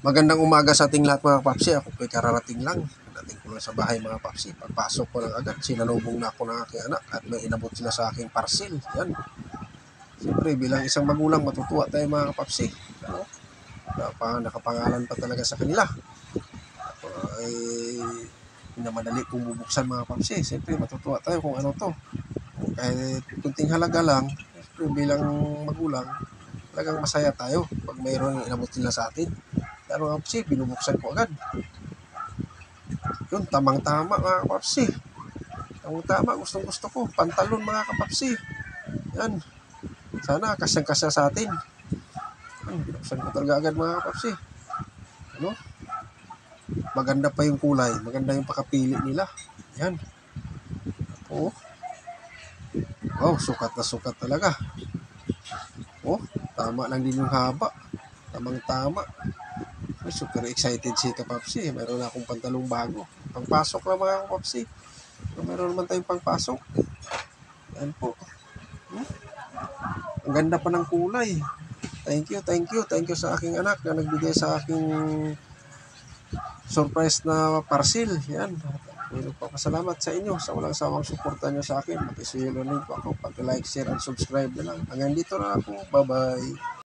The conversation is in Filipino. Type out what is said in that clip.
Magandang umaga sa ating lahat mga papsi. Ako po'y kararating lang. Dating ko lang sa bahay mga papsi. Pagpasok ko lang agad, sinalubong na ako ng aking anak at may inabot sila sa aking parcel. Yan. Siyempre, bilang isang magulang, matutuwa tayo mga papsi. Ano? Nakapangalan pa talaga sa kanila. Ay pinamadali kong bubuksan mga papsi. Siyempre, matutuwa tayo kung ano to. Kahit kunting halaga lang, siyempre, bilang magulang, talagang masaya tayo pag mayroon inabot nila sa atin. Pero mga kapsi, binubuksan ko agad. Yun, tamang-tama mga kapsi. Tamang-tama, gustong-gusto ko. Pantalon mga kapapsi. Yan. Sana kasyang-kasya sa atin. Yan, binuksan ko talaga agad mga kapsi. Ano? Maganda pa yung kulay. Maganda yung pakapili nila. Yan. Oh. Wow, sukat na sukat talaga. Oh, tama lang din yung haba. Tamang-tama. Super excited si Kapapsi. Meron na akong pantalong bago. Pangpasok lang mga Kapapsi. Meron naman tayong pangpasok. Yan po. Ang ganda pa ng kulay. Thank you sa aking anak na nagbigay sa aking surprise na parcel. Yan. Pasalamat sa inyo sa walang sawang suporta nyo sa akin. Makisuyelo rin po ako. Pag-like, share, and subscribe na lang. Hanggang dito na ako. Bye-bye.